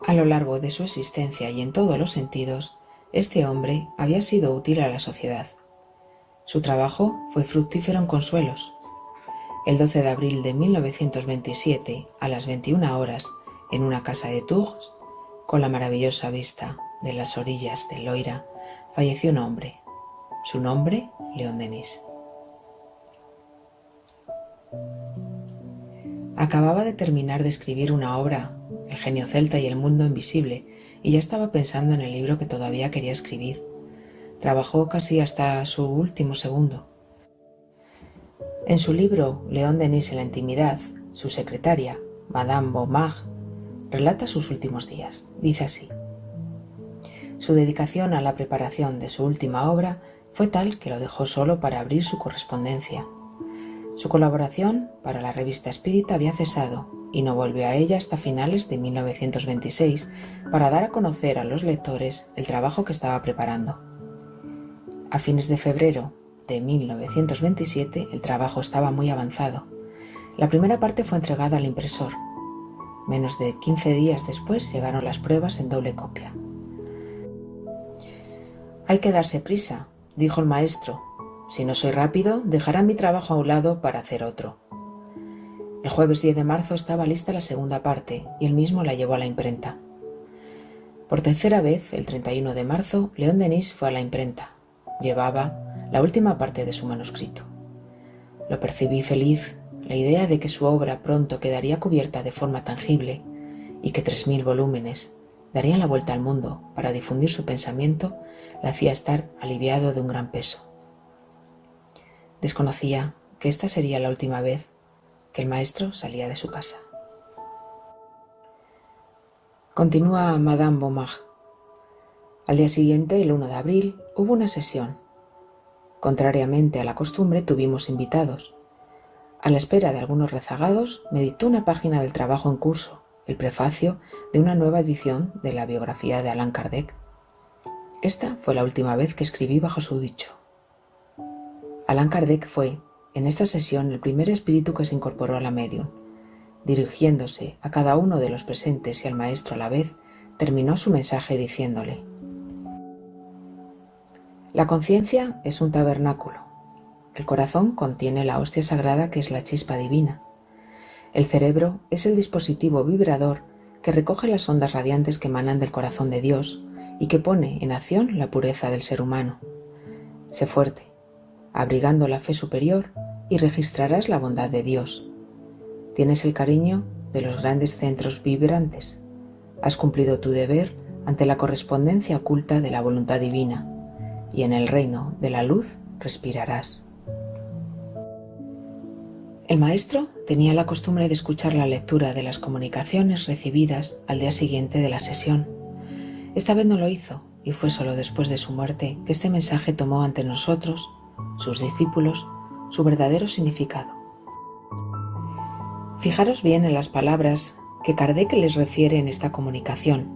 A lo largo de su existencia y en todos los sentidos, este hombre había sido útil a la sociedad. Su trabajo fue fructífero en consuelos. El 12 de abril de 1927, a las 21 horas, en una casa de Tours, con la maravillosa vista de las orillas del Loira, falleció un hombre. Su nombre, Léon Denis. Acababa de terminar de escribir una obra, El genio celta y el mundo invisible, y ya estaba pensando en el libro que todavía quería escribir. Trabajó casi hasta su último segundo. En su libro Léon Denis en la intimidad, su secretaria, Madame Beaumard, relata sus últimos días. Dice así: su dedicación a la preparación de su última obra fue tal que lo dejó solo para abrir su correspondencia. Su colaboración para la revista Spirit había cesado y no volvió a ella hasta finales de 1926 para dar a conocer a los lectores el trabajo que estaba preparando. A fines de febrero de 1927 el trabajo estaba muy avanzado. La primera parte fue entregada al impresor. Menos de 15 días después llegaron las pruebas en doble copia. «Hay que darse prisa», dijo el maestro. «Si no soy rápido, dejarán mi trabajo a un lado para hacer otro». El jueves 10 de marzo estaba lista la segunda parte y él mismo la llevó a la imprenta. Por tercera vez, el 31 de marzo, Léon Denis fue a la imprenta. Llevaba la última parte de su manuscrito. Lo percibí feliz. La idea de que su obra pronto quedaría cubierta de forma tangible y que 3000 volúmenes darían la vuelta al mundo para difundir su pensamiento le hacía estar aliviado de un gran peso. Desconocía que esta sería la última vez que el maestro salía de su casa. Continúa Madame Beaumard. Al día siguiente, el 1 de abril, hubo una sesión. Contrariamente a la costumbre, tuvimos invitados. A la espera de algunos rezagados, me dictó una página del trabajo en curso, el prefacio de una nueva edición de la biografía de Allan Kardec. Esta fue la última vez que escribí bajo su dicho. Allan Kardec fue, en esta sesión, el primer espíritu que se incorporó a la médium. Dirigiéndose a cada uno de los presentes y al maestro a la vez, terminó su mensaje diciéndole: «La conciencia es un tabernáculo. El corazón contiene la hostia sagrada que es la chispa divina. El cerebro es el dispositivo vibrador que recoge las ondas radiantes que emanan del corazón de Dios y que pone en acción la pureza del ser humano. Sé fuerte, abrigando la fe superior, y registrarás la bondad de Dios. Tienes el cariño de los grandes centros vibrantes. Has cumplido tu deber ante la correspondencia oculta de la voluntad divina, y en el reino de la luz respirarás». El maestro tenía la costumbre de escuchar la lectura de las comunicaciones recibidas al día siguiente de la sesión. Esta vez no lo hizo, y fue solo después de su muerte que este mensaje tomó ante nosotros, sus discípulos, su verdadero significado. Fijaros bien en las palabras que Kardec les refiere en esta comunicación.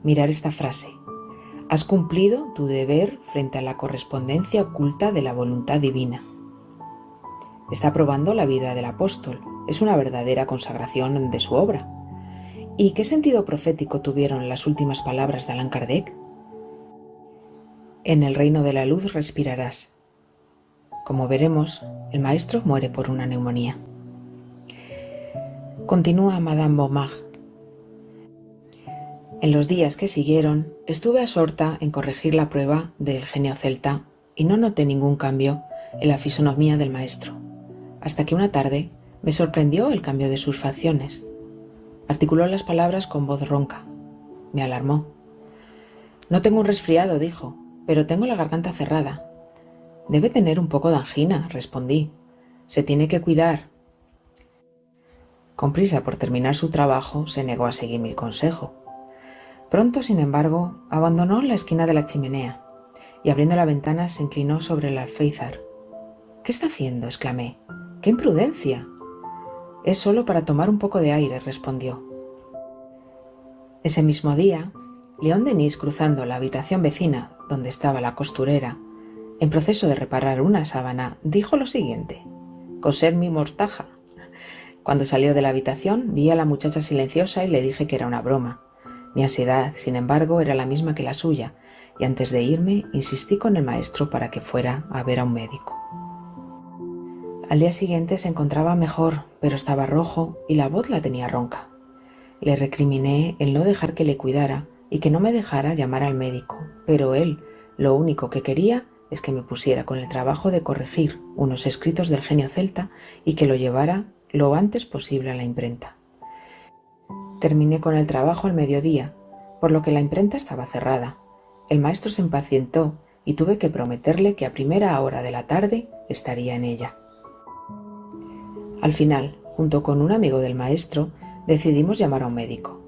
Mirar esta frase: «Has cumplido tu deber frente a la correspondencia oculta de la voluntad divina». Está probando la vida del apóstol. Es una verdadera consagración de su obra. ¿Y qué sentido profético tuvieron las últimas palabras de Allan Kardec? En el reino de la luz respirarás. Como veremos, el maestro muere por una neumonía. Continúa Madame Beaumard. En los días que siguieron, estuve absorta en corregir la prueba del genio celta y no noté ningún cambio en la fisonomía del maestro, hasta que una tarde me sorprendió el cambio de sus facciones. Articuló las palabras con voz ronca. Me alarmó. «No tengo un resfriado», dijo, «pero tengo la garganta cerrada». «Debe tener un poco de angina», respondí. «Se tiene que cuidar». Con prisa por terminar su trabajo, se negó a seguir mi consejo. Pronto, sin embargo, abandonó la esquina de la chimenea y, abriendo la ventana, se inclinó sobre el alféizar. «¿Qué está haciendo?», exclamé. «¡Qué imprudencia!». «Es solo para tomar un poco de aire», respondió. Ese mismo día, Léon Denis, cruzando la habitación vecina donde estaba la costurera, en proceso de reparar una sábana, dijo lo siguiente: «Coser mi mortaja». Cuando salió de la habitación, vi a la muchacha silenciosa y le dije que era una broma. Mi ansiedad, sin embargo, era la misma que la suya, y antes de irme insistí con el maestro para que fuera a ver a un médico. Al día siguiente se encontraba mejor, pero estaba rojo y la voz la tenía ronca. Le recriminé el no dejar que le cuidara y que no me dejara llamar al médico, pero él lo único que quería es que me pusiera con el trabajo de corregir unos escritos del genio celta y que lo llevara lo antes posible a la imprenta. Terminé con el trabajo al mediodía, por lo que la imprenta estaba cerrada. El maestro se impacientó y tuve que prometerle que a primera hora de la tarde estaría en ella. Al final, junto con un amigo del maestro, decidimos llamar a un médico.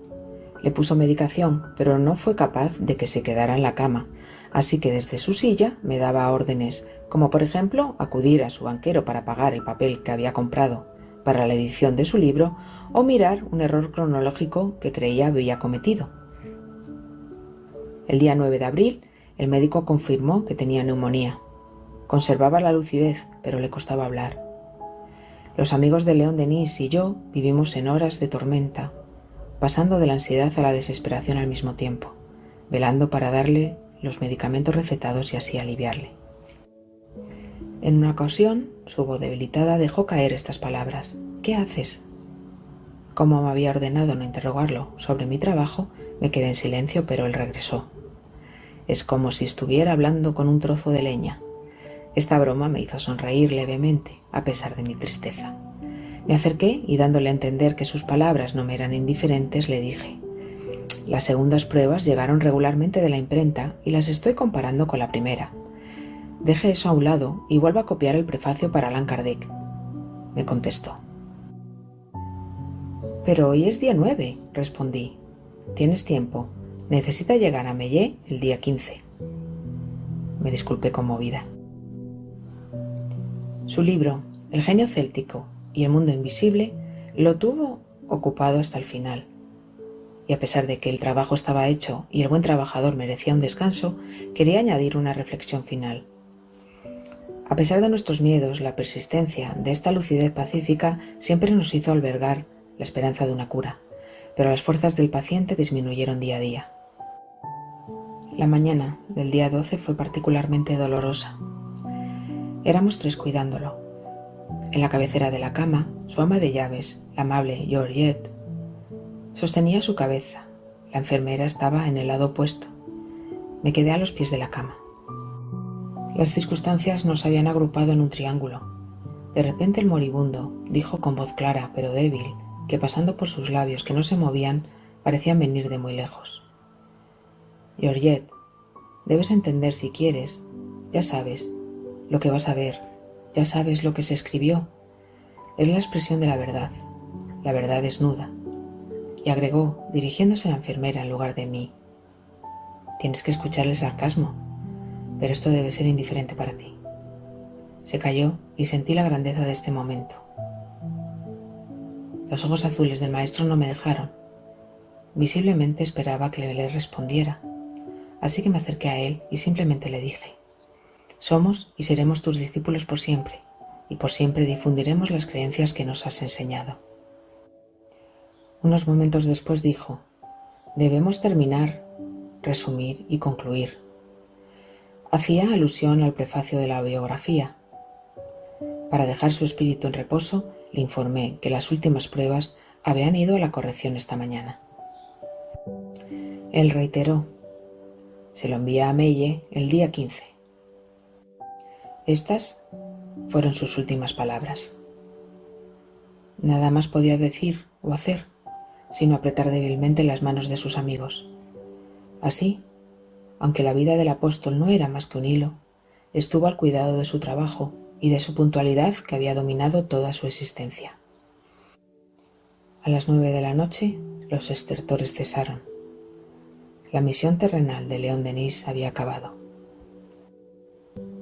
Le puso medicación, pero no fue capaz de que se quedara en la cama, así que desde su silla me daba órdenes, como por ejemplo acudir a su banquero para pagar el papel que había comprado para la edición de su libro o mirar un error cronológico que creía había cometido. El día 9 de abril, el médico confirmó que tenía neumonía. Conservaba la lucidez, pero le costaba hablar. Los amigos de León Denis y yo vivimos en horas de tormenta, pasando de la ansiedad a la desesperación al mismo tiempo, velando para darle los medicamentos recetados y así aliviarle. En una ocasión, su voz debilitada dejó caer estas palabras: «¿Qué haces?». Como me había ordenado no interrogarlo sobre mi trabajo, me quedé en silencio, pero él regresó. Es como si estuviera hablando con un trozo de leña. Esta broma me hizo sonreír levemente, a pesar de mi tristeza. Me acerqué y, dándole a entender que sus palabras no me eran indiferentes, le dije: «Las segundas pruebas llegaron regularmente de la imprenta y las estoy comparando con la primera. Deje eso a un lado y vuelva a copiar el prefacio para Allan Kardec». Me contestó. «Pero hoy es día 9», respondí. «Tienes tiempo. Necesita llegar a Mellé el día 15». Me disculpé conmovida. Su libro, El genio céltico y el mundo invisible, lo tuvo ocupado hasta el final. Y a pesar de que el trabajo estaba hecho y el buen trabajador merecía un descanso, quería añadir una reflexión final. A pesar de nuestros miedos, la persistencia de esta lucidez pacífica siempre nos hizo albergar la esperanza de una cura, pero las fuerzas del paciente disminuyeron día a día. La mañana del día 12 fue particularmente dolorosa. Éramos 3 cuidándolo. En la cabecera de la cama, su ama de llaves, la amable Georgette, sostenía su cabeza. La enfermera estaba en el lado opuesto. Me quedé a los pies de la cama. Las circunstancias nos habían agrupado en un triángulo. De repente el moribundo dijo con voz clara pero débil, que pasando por sus labios que no se movían, parecían venir de muy lejos: «Georgette, debes entender si quieres. Ya sabes lo que vas a ver. Ya sabes lo que se escribió. Es la expresión de la verdad desnuda». Y agregó, dirigiéndose a la enfermera en lugar de mí: «Tienes que escuchar el sarcasmo, pero esto debe ser indiferente para ti». Se calló y sentí la grandeza de este momento. Los ojos azules del maestro no me dejaron. Visiblemente esperaba que le respondiera, así que me acerqué a él y simplemente le dije: «Somos y seremos tus discípulos por siempre, y por siempre difundiremos las creencias que nos has enseñado». Unos momentos después dijo: «Debemos terminar, resumir y concluir». Hacía alusión al prefacio de la biografía. Para dejar su espíritu en reposo, le informé que las últimas pruebas habían ido a la corrección esta mañana. Él reiteró: «Se lo envía a Mellé el día 15». Estas fueron sus últimas palabras. Nada más podía decir o hacer, sino apretar débilmente las manos de sus amigos. Así, aunque la vida del apóstol no era más que un hilo, estuvo al cuidado de su trabajo y de su puntualidad que había dominado toda su existencia. A las 9 de la noche, los estertores cesaron. La misión terrenal de León Denis había acabado.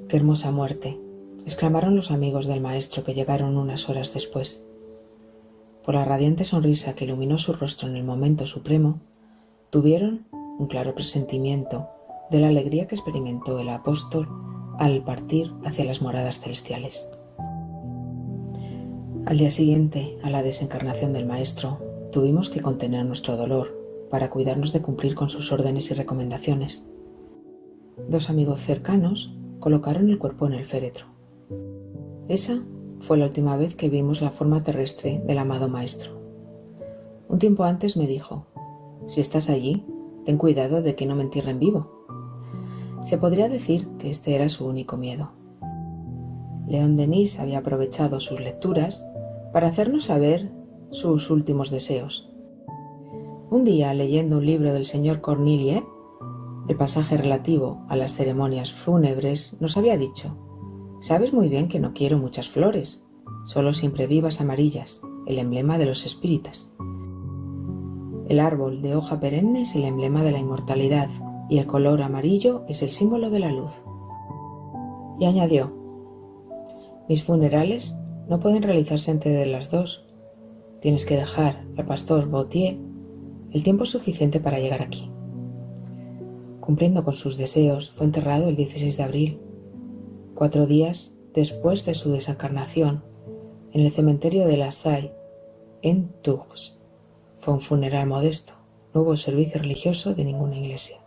«¡Qué hermosa muerte!», exclamaron los amigos del maestro que llegaron unas horas después. Por la radiante sonrisa que iluminó su rostro en el momento supremo, tuvieron un claro presentimiento de la alegría que experimentó el apóstol al partir hacia las moradas celestiales. Al día siguiente, a la desencarnación del maestro, tuvimos que contener nuestro dolor para cuidarnos de cumplir con sus órdenes y recomendaciones. 2 amigos cercanos colocaron el cuerpo en el féretro. Esa fue la última vez que vimos la forma terrestre del amado maestro. Un tiempo antes me dijo: si estás allí, ten cuidado de que no me entierren vivo. Se podría decir que este era su único miedo. León Denis había aprovechado sus lecturas para hacernos saber sus últimos deseos. Un día, leyendo un libro del señor Cornille, el pasaje relativo a las ceremonias fúnebres, nos había dicho: sabes muy bien que no quiero muchas flores, solo siempre vivas amarillas, el emblema de los espíritas. El árbol de hoja perenne es el emblema de la inmortalidad y el color amarillo es el símbolo de la luz. Y añadió: mis funerales no pueden realizarse entre las 2. Tienes que dejar al pastor Gautier el tiempo suficiente para llegar aquí. Cumpliendo con sus deseos, fue enterrado el 16 de abril, 4 días después de su desencarnación, en el cementerio de La Salle, en Tours. Fue un funeral modesto, no hubo servicio religioso de ninguna iglesia.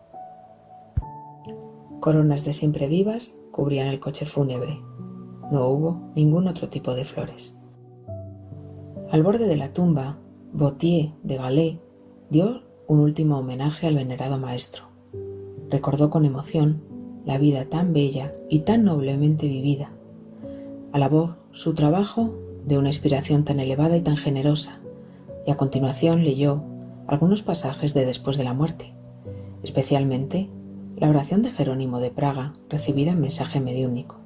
Coronas de siempre vivas cubrían el coche fúnebre. No hubo ningún otro tipo de flores. Al borde de la tumba, Gautier de Galais dio un último homenaje al venerado maestro. Recordó con emoción la vida tan bella y tan noblemente vivida. Alabó su trabajo de una inspiración tan elevada y tan generosa, y a continuación leyó algunos pasajes de Después de la muerte, especialmente la oración de Jerónimo de Praga recibida en mensaje mediúnico.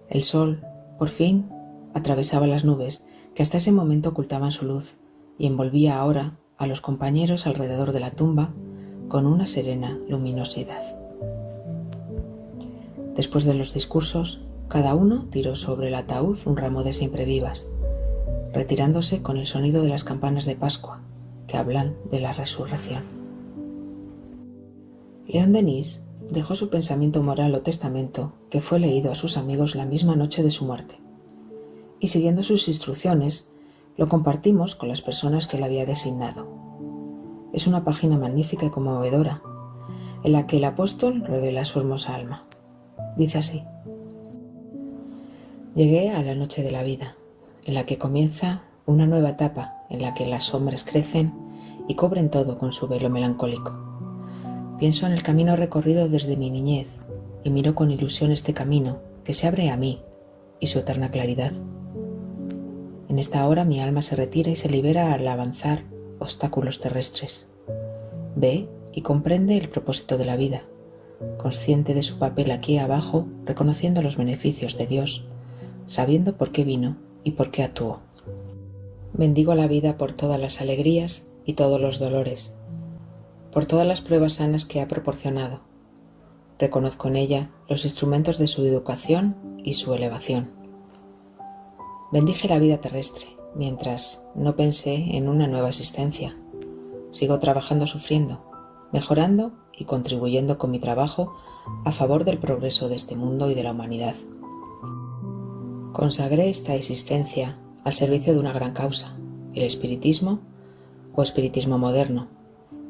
El sol, por fin, atravesaba las nubes que hasta ese momento ocultaban su luz y envolvía ahora a los compañeros alrededor de la tumba con una serena luminosidad. Después de los discursos, cada uno tiró sobre el ataúd un ramo de siemprevivas, retirándose con el sonido de las campanas de Pascua, que hablan de la resurrección. León Denis dejó su pensamiento moral o testamento, que fue leído a sus amigos la misma noche de su muerte, y siguiendo sus instrucciones, lo compartimos con las personas que él había designado. Es una página magnífica y conmovedora, en la que el apóstol revela su hermosa alma. Dice así: llegué a la noche de la vida, en la que comienza una nueva etapa, en la que las sombras crecen y cubren todo con su velo melancólico. Pienso en el camino recorrido desde mi niñez y miro con ilusión este camino que se abre a mí y su eterna claridad. En esta hora mi alma se retira y se libera al avanzar obstáculos terrestres. Ve y comprende el propósito de la vida, consciente de su papel aquí abajo, reconociendo los beneficios de Dios, sabiendo por qué vino y por qué actuó. Bendigo la vida por todas las alegrías y todos los dolores, por todas las pruebas sanas que ha proporcionado. Reconozco en ella los instrumentos de su educación y su elevación. Bendije la vida terrestre, mientras no pensé en una nueva existencia. Sigo trabajando sufriendo, mejorando y contribuyendo con mi trabajo a favor del progreso de este mundo y de la humanidad. Consagré esta existencia al servicio de una gran causa, el espiritismo o espiritismo moderno,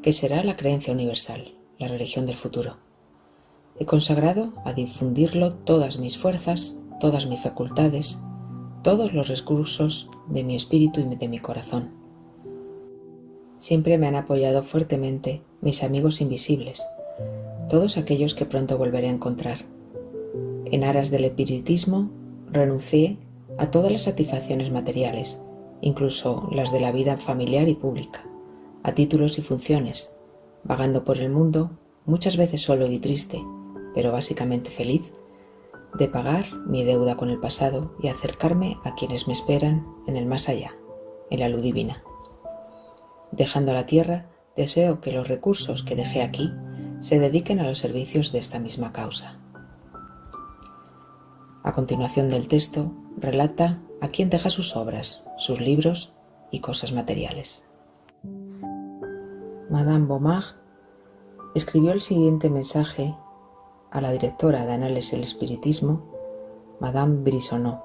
que será la creencia universal, la religión del futuro. He consagrado a difundirlo todas mis fuerzas, todas mis facultades, todos los recursos de mi espíritu y de mi corazón. Siempre me han apoyado fuertemente mis amigos invisibles, todos aquellos que pronto volveré a encontrar. En aras del espiritismo, renuncié a todas las satisfacciones materiales, incluso las de la vida familiar y pública, a títulos y funciones, vagando por el mundo, muchas veces solo y triste, pero básicamente feliz, de pagar mi deuda con el pasado y acercarme a quienes me esperan en el más allá, en la luz divina. Dejando la tierra, deseo que los recursos que dejé aquí se dediquen a los servicios de esta misma causa. A continuación del texto, relata a quién deja sus obras, sus libros y cosas materiales. Madame Beaumard escribió el siguiente mensaje a la directora de Análisis del Espiritismo, Madame Brisonnot.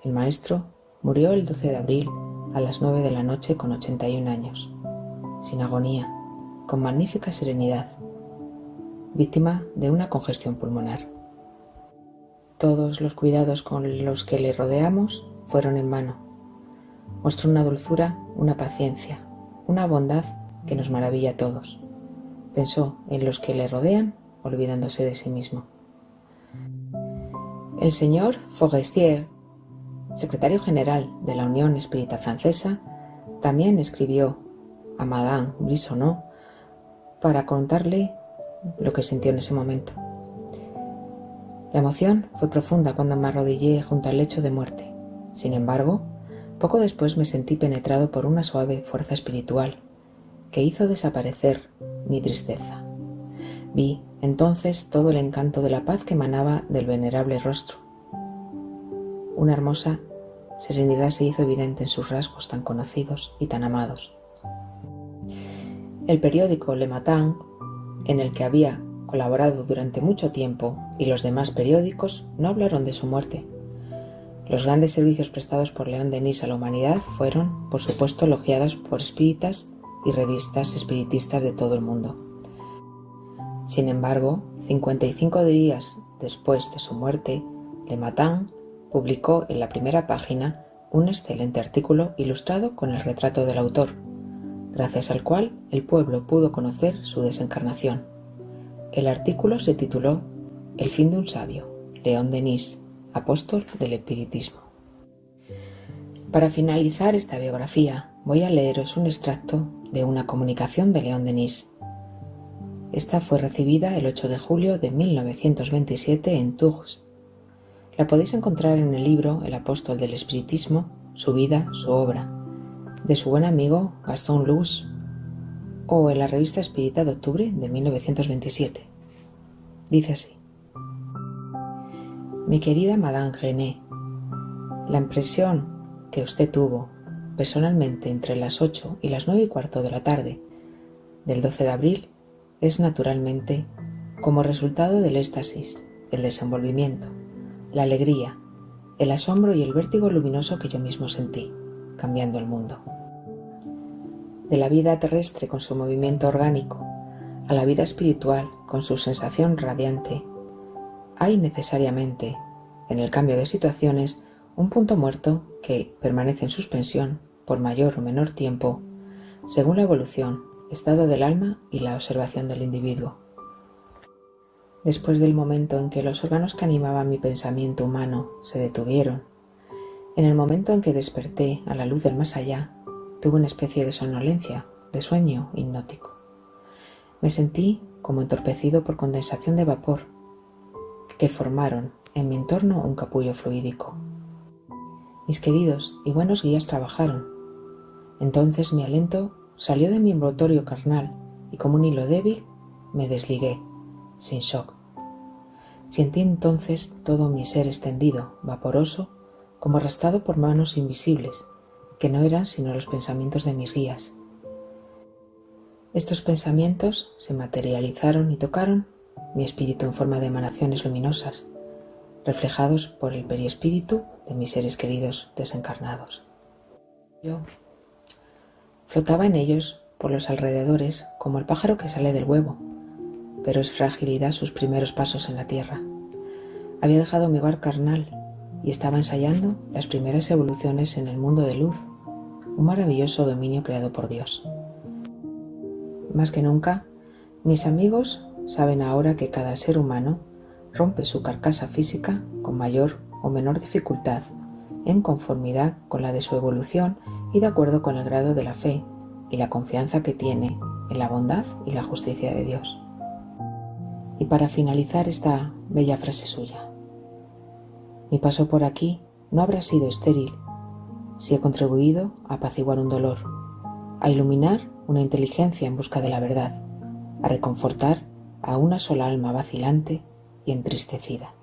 El maestro murió el 12 de abril a las 9 de la noche con 81 años. sin agonía, con magnífica serenidad, víctima de una congestión pulmonar. Todos los cuidados con los que le rodeamos fueron en vano. Mostró una dulzura, una paciencia, una bondad que nos maravilla a todos. Pensó en los que le rodean, olvidándose de sí mismo. El señor Forestier, secretario general de la Unión Espírita Francesa, también escribió a Madame Brissonneau para contarle lo que sintió en ese momento. La emoción fue profunda cuando me arrodillé junto al lecho de muerte. Sin embargo, poco después me sentí penetrado por una suave fuerza espiritual que hizo desaparecer mi tristeza. Vi entonces todo el encanto de la paz que emanaba del venerable rostro. Una hermosa serenidad se hizo evidente en sus rasgos tan conocidos y tan amados. El periódico Le Matin, en el que había colaborado durante mucho tiempo, y los demás periódicos no hablaron de su muerte. Los grandes servicios prestados por León Denis a la humanidad fueron, por supuesto, elogiados por espíritas y revistas espiritistas de todo el mundo. Sin embargo, 55 días después de su muerte, Le Matin publicó en la primera página un excelente artículo ilustrado con el retrato del autor, gracias al cual el pueblo pudo conocer su desencarnación. El artículo se tituló El fin de un sabio, León Denis, apóstol del espiritismo. Para finalizar esta biografía, voy a leeros un extracto de una comunicación de León Denis. Esta fue recibida el 8 de julio de 1927 en Tours. La podéis encontrar en el libro El apóstol del espiritismo, su vida, su obra, de su buen amigo Gaston Luz, o en la revista Espírita de octubre de 1927. Dice así: Mi querida Madame René, la impresión que usted tuvo personalmente entre las 8 y las 9:15 de la tarde del 12 de abril es naturalmente como resultado del éxtasis, el desenvolvimiento, la alegría, el asombro y el vértigo luminoso que yo mismo sentí, cambiando el mundo. De la vida terrestre con su movimiento orgánico a la vida espiritual con su sensación radiante, hay necesariamente, en el cambio de situaciones, un punto muerto que permanece en suspensión por mayor o menor tiempo, según la evolución, estado del alma y la observación del individuo. Después del momento en que los órganos que animaban mi pensamiento humano se detuvieron, en el momento en que desperté a la luz del más allá, tuve una especie de somnolencia, de sueño hipnótico. Me sentí como entorpecido por condensación de vapor que formaron en mi entorno un capullo fluídico. Mis queridos y buenos guías trabajaron. Entonces mi aliento salió de mi envoltorio carnal y como un hilo débil me desligué, sin shock. Sentí entonces todo mi ser extendido, vaporoso, como arrastrado por manos invisibles, que no eran sino los pensamientos de mis guías. Estos pensamientos se materializaron y tocaron mi espíritu en forma de emanaciones luminosas, reflejados por el perispíritu de mis seres queridos desencarnados. Yo flotaba en ellos por los alrededores como el pájaro que sale del huevo, pero es fragilidad sus primeros pasos en la tierra. Había dejado mi hogar carnal y estaba ensayando las primeras evoluciones en el mundo de luz, un maravilloso dominio creado por Dios. Más que nunca, mis amigos saben ahora que cada ser humano rompe su carcasa física con mayor o menor dificultad, en conformidad con la de su evolución y de acuerdo con el grado de la fe y la confianza que tiene en la bondad y la justicia de Dios. Y para finalizar esta bella frase suya: mi paso por aquí no habrá sido estéril si he contribuido a apaciguar un dolor, a iluminar una inteligencia en busca de la verdad, a reconfortar a una sola alma vacilante y entristecida.